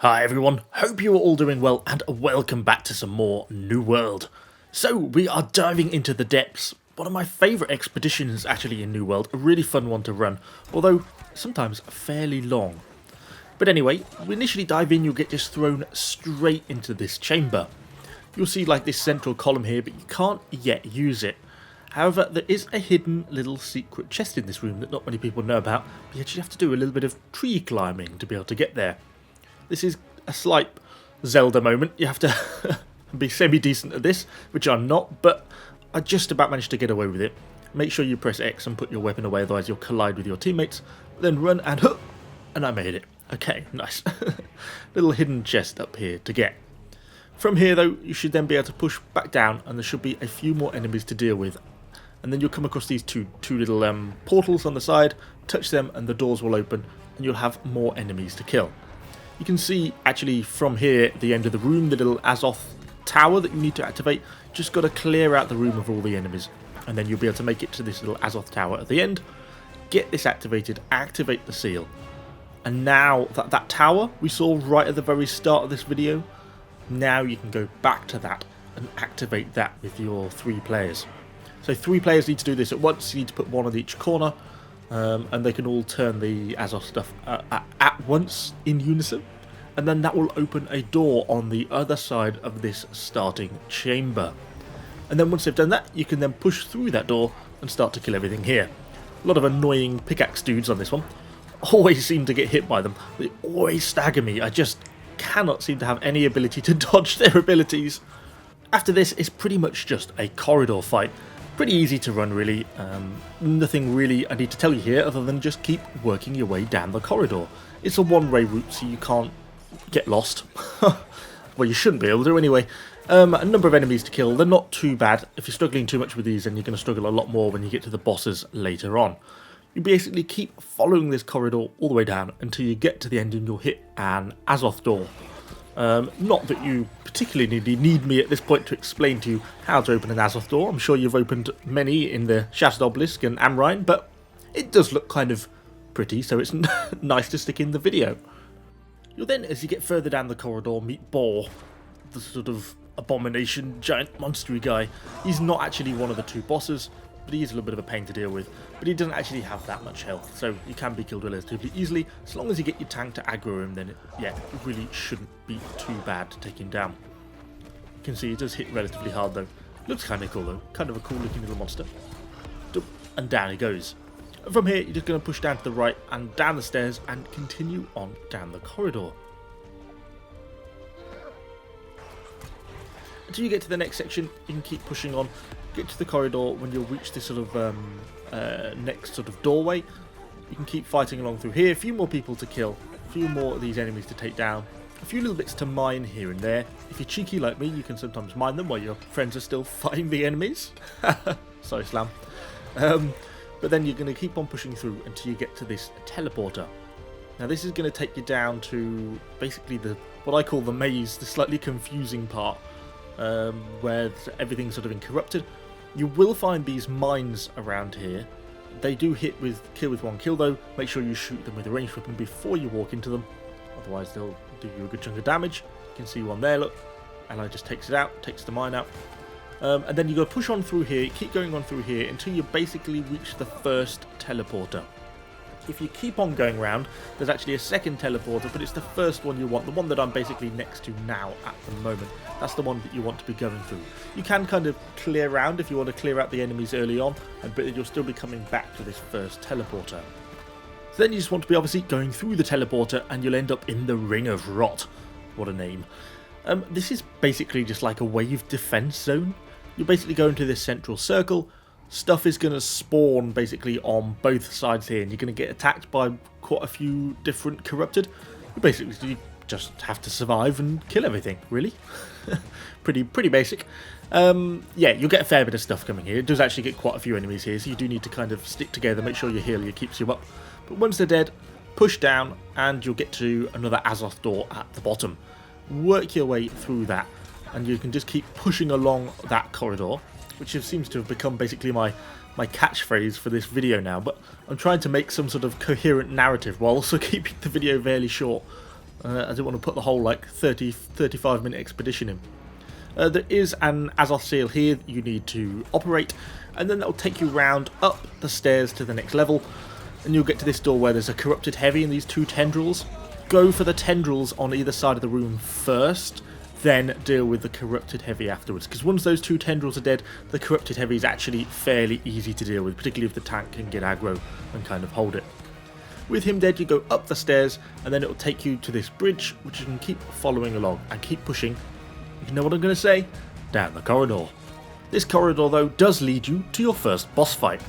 Hi everyone, hope you are all doing well and welcome back to some more New World. So we are diving into the depths, one of my favourite expeditions actually in New World, a really fun one to run, although sometimes fairly long. But anyway, when we initially dive in you'll get just thrown straight into this chamber. You'll see like this central column here, but you can't yet use it. However, there is a hidden little secret chest in this room that not many people know about, but you actually have to do a little bit of tree climbing to be able to get there. This is a slight Zelda moment. You have to be semi-decent at this, which I'm not, but I just about managed to get away with it. Make sure you press X and put your weapon away, otherwise you'll collide with your teammates. Then run and I made it. Okay, nice. Little hidden chest up here to get. From here though, you should then be able to push back down and there should be a few more enemies to deal with. And then you'll come across these two little portals on the side, touch them and the doors will open and you'll have more enemies to kill. You can see actually from here at the end of the room the little Azoth tower that you need to activate. Just got to clear out the room of all the enemies and then you'll be able to make it to this little Azoth tower at the end. Get this activated, activate the seal. And now that tower we saw right at the very start of this video, now you can go back to that and activate that with your 3 players. So 3 players need to do this at once. You need to put one on each corner. And they can all turn the Azoth stuff at once in unison, and then that will open a door on the other side of this starting chamber. And then once they've done that, you can then push through that door and start to kill everything here. A lot of annoying pickaxe dudes on this one. Always seem to get hit by them. They always stagger me. I just cannot seem to have any ability to dodge their abilities. After this, it's pretty much just a corridor fight. Pretty easy to run really, nothing really I need to tell you here other than just keep working your way down the corridor. It's a one-way route so you can't get lost. Well, you shouldn't be able to anyway. A number of enemies to kill, they're not too bad. If you're struggling too much with these then you're going to struggle a lot more when you get to the bosses later on. You basically keep following this corridor all the way down until you get to the end and you'll hit an Azoth door. Not that you particularly need me at this point to explain to you how to open an Azoth door. I'm sure you've opened many in the Shattered Obelisk and Amrine, but it does look kind of pretty, so it's nice to stick in the video. You'll then, as you get further down the corridor, meet Boar, the sort of Abomination, giant monstery guy. He's not actually one of the 2 bosses, but he is a little bit of a pain to deal with. But he doesn't actually have that much health, so you can be killed relatively easily. As long as you get your tank to aggro him, then it really shouldn't be too bad to take him down. You can see it does hit relatively hard though. Looks kind of cool though, kind of a cool looking little monster. And down he goes. From here, you're just going to push down to the right and down the stairs and continue on down the corridor. Until you get to the next section, you can keep pushing on. Get to the corridor. When you'll reach this sort of next sort of doorway, you can keep fighting along through here. A few more people to kill, a few more of these enemies to take down, a few little bits to mine here and there. If you're cheeky like me, you can sometimes mine them while your friends are still fighting the enemies. Sorry, Slam. But then you're going to keep on pushing through until you get to this teleporter. Now this is going to take you down to basically what I call the maze, the slightly confusing part, where everything's sort of incorrupted. You will find these mines around here. They do hit with kill with 1 kill though. Make sure you shoot them with a ranged weapon before you walk into them, otherwise they'll do you a good chunk of damage. You can see one there, look, and I just takes it out, takes the mine out. And then you go push on through here, keep going on through here until you basically reach the first teleporter. If you keep on going around, there's actually a second teleporter, but it's the first one you want, the one that I'm basically next to now at the moment. That's the one that you want to be going through. You can kind of clear around if you want to clear out the enemies early on, but you'll still be coming back to this first teleporter. So then you just want to be obviously going through the teleporter and you'll end up in the Ring of Rot. What a name. This is basically just like a wave defense zone. You're basically going to this central circle. Stuff is going to spawn basically on both sides here and you're going to get attacked by quite a few different corrupted. You basically just have to survive and kill everything, really. pretty basic. Yeah, you'll get a fair bit of stuff coming here. It does actually get quite a few enemies here, so you do need to kind of stick together, make sure your healer keeps you up. But once they're dead, push down and you'll get to another Azoth door at the bottom. Work your way through that and you can just keep pushing along that corridor, which seems to have become basically my catchphrase for this video now, but I'm trying to make some sort of coherent narrative while also keeping the video fairly short. I didn't want to put the whole like 35-minute expedition in. There is an Azoth seal here that you need to operate, and then that will take you round up the stairs to the next level, and you'll get to this door where there's a corrupted heavy and these 2 tendrils. Go for the tendrils on either side of the room first, then deal with the corrupted heavy afterwards, because once those 2 tendrils are dead, the corrupted heavy is actually fairly easy to deal with, particularly if the tank can get aggro and kind of hold it. With him dead, you go up the stairs, and then it will take you to this bridge, which you can keep following along and keep pushing. You know what I'm going to say? Down the corridor. This corridor, though, does lead you to your first boss fight.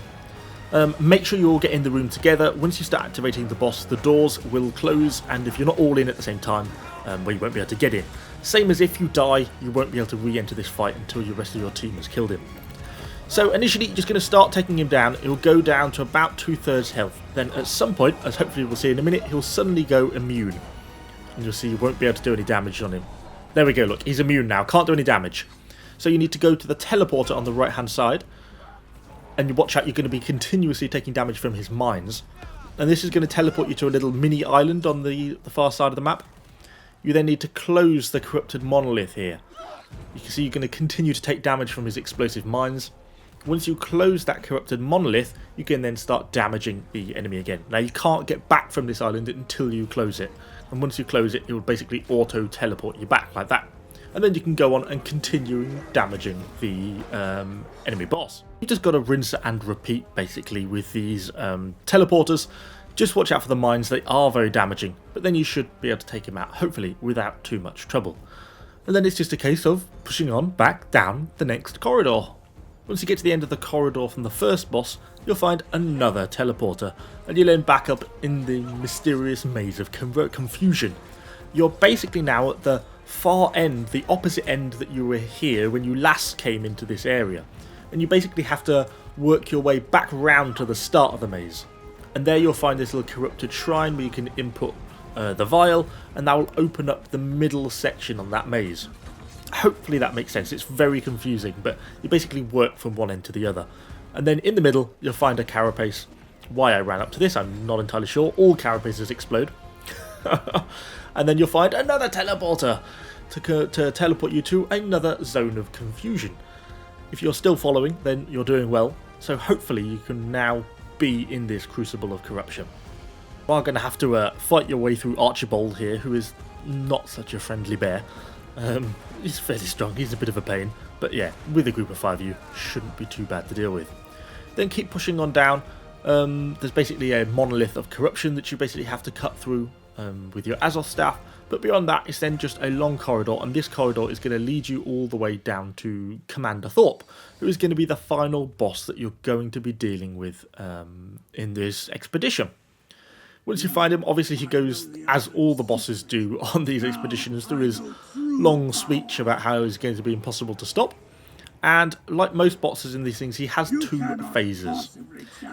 Make sure you all get in the room together. Once you start activating the boss, the doors will close, and if you're not all in at the same time, well, you won't be able to get in. Same as if you die, you won't be able to re-enter this fight until the rest of your team has killed him. So initially, you're just going to start taking him down. He'll go down to about 2/3 health. Then at some point, as hopefully we'll see in a minute, he'll suddenly go immune. And you'll see you won't be able to do any damage on him. There we go, look, he's immune now, can't do any damage. So you need to go to the teleporter on the right hand side, and you watch out, you're going to be continuously taking damage from his mines. And this is going to teleport you to a little mini island on the far side of the map. You then need to close the corrupted monolith here. You can see you're going to continue to take damage from his explosive mines. Once you close that corrupted monolith, you can then start damaging the enemy again. Now you can't get back from this island until you close it. And once you close it, it will basically auto-teleport you back like that. And then you can go on and continue damaging the enemy boss. You just got to rinse and repeat basically with these teleporters. Just watch out for the mines, they are very damaging. But then you should be able to take him out, hopefully without too much trouble. And then it's just a case of pushing on back down the next corridor. Once you get to the end of the corridor from the first boss, you'll find another teleporter, and you'll end back up in the mysterious maze of confusion. You're basically now at the far end, the opposite end that you were here when you last came into this area. And you basically have to work your way back round to the start of the maze. And there you'll find this little corrupted shrine where you can input the vial, and that will open up the middle section on that maze. Hopefully that makes sense. It's very confusing, but you basically work from one end to the other. And then in the middle, you'll find a carapace. Why I ran up to this, I'm not entirely sure. All carapaces explode. And then you'll find another teleporter to teleport you to another zone of confusion. If you're still following, then you're doing well. So hopefully you can now be in this crucible of corruption. You are going to have to fight your way through Archibald here, who is not such a friendly bear. He's fairly strong, he's a bit of a pain, but yeah, with a group of 5 of you, shouldn't be too bad to deal with. Then keep pushing on down. There's basically a monolith of corruption that you basically have to cut through with your Azoth staff, but beyond that it's then just a long corridor, and this corridor is going to lead you all the way down to Commander Thorpe, who is going to be the final boss that you're going to be dealing with in this expedition. Once you find him, obviously he goes, as all the bosses do on these expeditions, through his long speech about how he's going to be impossible to stop. And like most bosses in these things, he has 2 phases.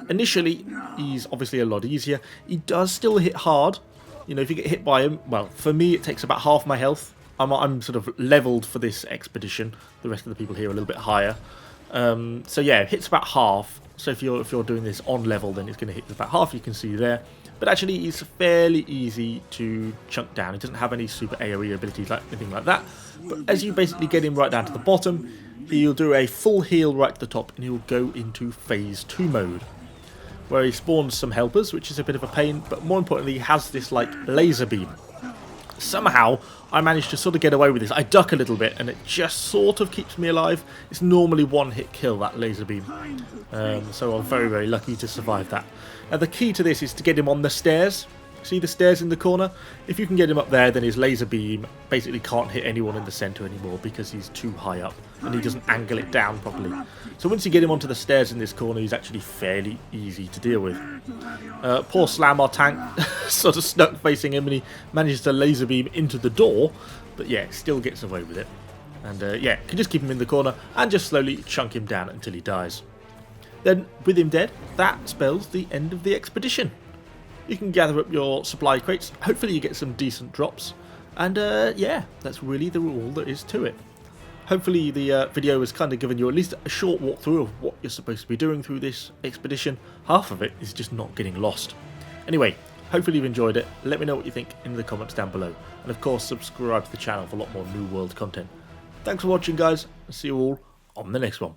Initially, he's obviously a lot easier. He does still hit hard. You know, if you get hit by him, well, for me it takes about half my health. I'm sort of leveled for this expedition. The rest of the people here are a little bit higher. So yeah, it hits about half. So if you're doing this on level, then it's going to hit about half. You can see there. But actually, he's fairly easy to chunk down. He doesn't have any super AoE abilities, like anything like that. But as you basically get him right down to the bottom, he'll do a full heal right at the top, and he'll go into Phase 2 mode, where he spawns some helpers, which is a bit of a pain. But more importantly, he has this like laser beam. Somehow, I managed to sort of get away with this. I duck a little bit, and it just sort of keeps me alive. It's normally one-hit kill, that laser beam. So I'm very, very lucky to survive that. Now, the key to this is to get him on the stairs. See the stairs in the corner? If you can get him up there, then his laser beam basically can't hit anyone in the centre anymore because he's too high up and he doesn't angle it down properly. So once you get him onto the stairs in this corner, he's actually fairly easy to deal with. Poor Slam, our tank, sort of stuck facing him, and he manages to laser beam into the door, but yeah, still gets away with it. And yeah, can just keep him in the corner and just slowly chunk him down until he dies. Then, with him dead, that spells the end of the expedition. You can gather up your supply crates, hopefully you get some decent drops, and yeah, that's really all there is to it. Hopefully the video has kind of given you at least a short walkthrough of what you're supposed to be doing through this expedition. Half of it is just not getting lost. Anyway, Hopefully you've enjoyed it. Let me know what you think in the comments down below. And of course, subscribe to the channel for a lot more New World content. Thanks for watching, guys. See you all on the next one.